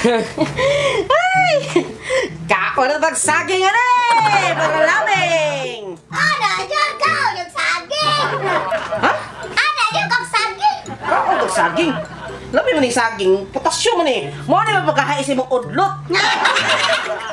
Ay! Kako na magsaging ano eh! Mga laming! Ano, yun ka! Yung saging! Ha? Ano, yung kang saging! Kako magsaging? Labi man yung saging, potasyum man eh. Muna naman pagkahais mong udlot.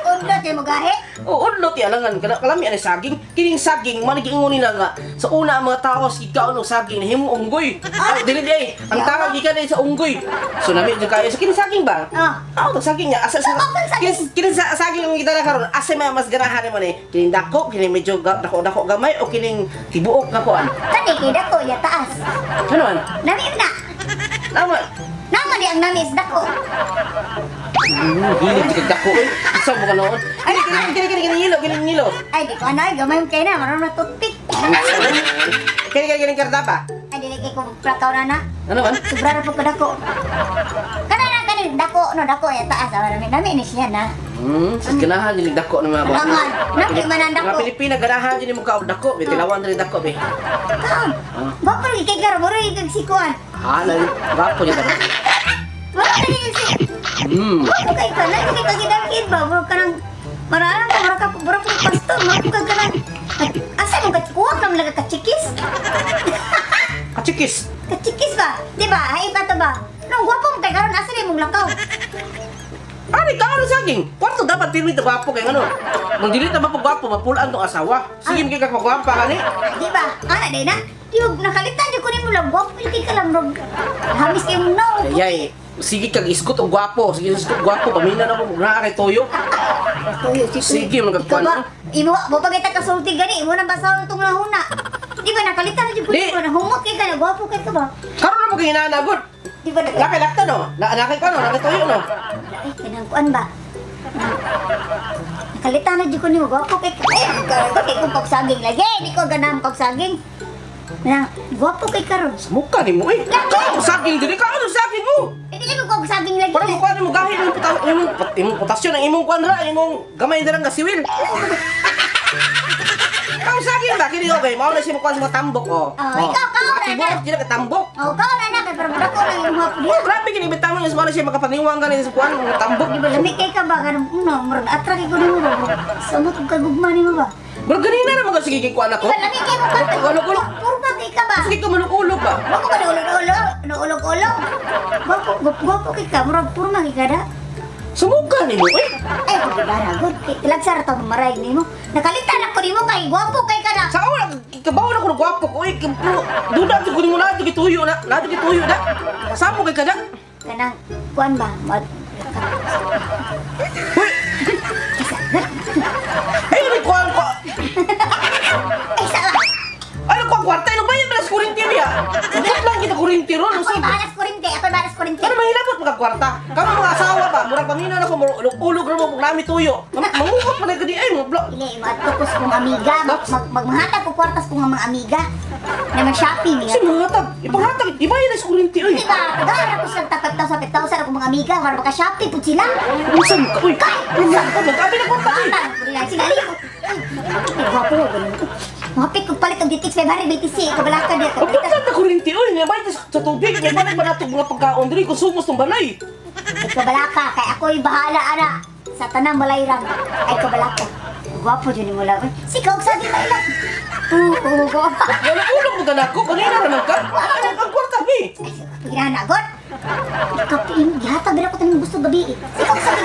Undot yung magahe? O udlot yan lang. Kalami ano saging. Kining saging, manigingon nila nga. Sa una ang mga taos, ikaw ng saging, nahimo unggoy. Ay, dili di ang tawag ika na sa unggoy. So namin dyan kayo, sa kining saging ba? Ako, saging niya. Kining saging yung kita na karon, asa may mas ganahan naman eh. Kining dako, kining medyo dako-dako gamay, o kining tibuok na kuan. Kani, kida ko, ya taas. Ano man? Nami na! Naman. Naman di ang namis dako. Hilid di kagdako eh. Isa mo ka noon. Ay, kining hilo. Ay, di ko ano, gamay mo kayo na, marunong na toothpick. Kining karta pa. Ay, di ko plakaw na na. Ano man? Sobra na po ko dako. Kanin, dako, no, dako, ya taas. Nami ni siya na. Sa ganahan din dako ng mga bata. Langan, nami man ang dako. Mga Pilipina ganahan din mo ka dako, bitilawan din dako be. Kaon, bapo rin kay Garo, muro yung kagsikuan. Halay, gapo niya dako. Wala na yung si... Bapo kay ka, na yung kagidakid ba? Muro ka ng... Mararang ka, muro ka pastor, muro ka ka ng... Asa mo kuwag lang laga kachikis? Kachikis? Kachikis ba? Di ba? Hay ka to ba? Nung guwapo mo kay Garo, nasa rin mong lakaw. Ari, ano saging? Kwarto dapat pirmi ito gwapo kay ano? Nung dili na mapagwapo, mapulaan tong asawa. Sige, magiging kakagwapa ka ni. Di ba? Ana, di na? Di ba, nakalitan yung kunin mo lang, guwapo yung kay ka lang, bro. Hamis kayo mo na. Yay, sige kag iskot o gwapo. Sige, iskot gwapo. Pamina na ko, na kay Toyo. Tuyo, Sige, Ikaw magkagkuhan. ba? Imo, bapagita ka sulti gani, imo nang basaw itong lahuna. Di ba, nakalitan na yung kunin mo, nahumot kay ka, guwapo kay ka ba? Karon na mo kay hinanagod. Di ba, Nakay lakta no? Nakay ko no? Nakay Toyo no? ay, pinangkuan ba? Nakalitan na dyan ko niyo, gwapo kay ka kung pagsaging lagi, di ko ganang pagsaging. Gwapo kay karon. Mukha ni mo eh. Ano saging dili ka? Ano saging mo? Hindi mo pagsaging lagi. Para mukha ni mo gahi imong potasyon ang imong kuan ra, imong gamay na lang gasiwil. Kau saging ba kini okay? Mao na siya mukha sa mga tambok oh. Ikaw na. Tibok dili ka tambok. Oh, ka na kay para ko lang yung hapon Oh, grabe kini bitang mo sa siya makapaniwang ganin sa kuan mga tambok di ba? Lamig kay ka ba ganun murag atrak ko nimo ba? Samot og kagugma nimo ba? Bro ganina na mga sige kuan ako. Lamig kay mo ka. Ulog-ulog. Puro ba kay ka ba? Sige ka manulog ba? Wako ba ulog-ulog? Gwapo kay ka, murag puro man kay kada. Sumukha ni mo eh. Ay, pagdaragot. Tilagsar ito maray ni mo. Nakalitan ako ni mo kay gwapo kay ka na. Sa oras kabaw na ko ng gwapo ko eh. Duda ko mo na gituyo na. Na gituyo na. Samo kay kada. Kanang kuan ba? Hoy. Ay, may kuan ko. Ay, sala. Ano ko kwarta no bayad na sa kurinti niya. Dito lang kita kurinti ron. Ako balas kurinti. Ano mahilabot mga kwarta? Kamu mga asawa ba? Murag pamina na ko ulog ra mo nami tuyo. Manguhot man gadi ay mo blok. Ini matukos kong amiga. Magmahatag ko kwartas kong mga amiga. Na mag-shopping niya. Kasi mahatag. Ipahatag. Ibayan na sa kurinti oy. Di ba? Tagara ko sa tapag-tapag ako mga amiga para maka-shopping po sila. Unsan ka? Uy, unsan ka? Magkabi na kwarta eh. Sinali ko. Ay, gwapo ko ganun. Mapit kong palit ang ditix, may bari BTC, kabalaka niya. Pagkakas na kurinti oy. Nabay sa tubig. May balik ba natin mga pagkaon diri kung sumos ng balay. Ay, kabalaka, kay ako'y bahala, ana. Sa tanang malayran, ay kabalaka. Gwapo dyan mo lang. Sikaw, sabi ba ilang? Oo, gwapo. Wala ulog mo ganak ko. Kanina naman ka. Ano ang kwarta be? Ay, pinanagot. Ikaw, gihatag din ako tanong gusto gabi. Sikaw, sabi.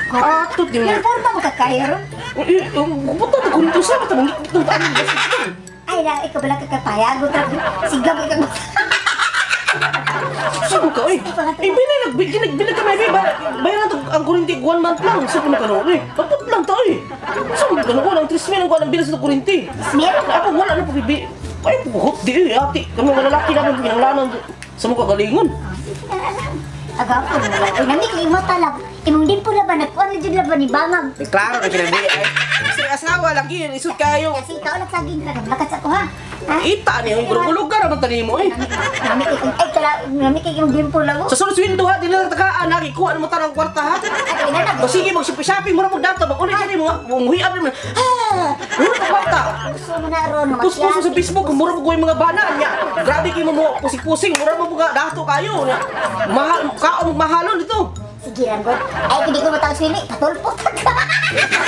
Atot di mo. Pero ba makakaya ron? Pupunta na kurinti sa mata. Mangikit ng tayo. Ay, na, ikaw balaka kapayagot. Sigab, ikaw. Saan ka oy? Bilag ka may bayaran to ang kurinti 1 month lang. Saan ka na oy? Pagput lang to oy. Saan ka na ang 3 mil ang bilas sa kurinti? Smith? Ako wala na pabibi. Ay, puhot di ati. Kami mga lalaki naman pinanglanan sa mga kagalingon. Agapo na lang. Ay, namik, mata lang. Imong din po laban, nagkuhan na dyan laban ni Bangag. Klaro na kinabi. Ay, kasi asawa lagi yun. Isod kayo. Kasi ikaw lang saging ka, naglakas ako ha. Ita niya, yung gulog ka naman tani mo eh. Namik, imong din po lang. Sa sunod swindo ha, di na natakaan. Nakikuha na mo tanang kwarta ha. O sige, mag-shopping mo na magdato. Mag-ulit ka rin mo. Umuhi up rin mo. Mura ka kwarta. Gusto mo na ron, Puso sa Facebook, mura mo ko yung mga bana niya. Grabe kayo mo pusing-pusing. Mura mo mga dato kayo. Kaong mahalon ito. Sige sige lang, God. Ay, hindi ko matawag sili. Patulpo ka.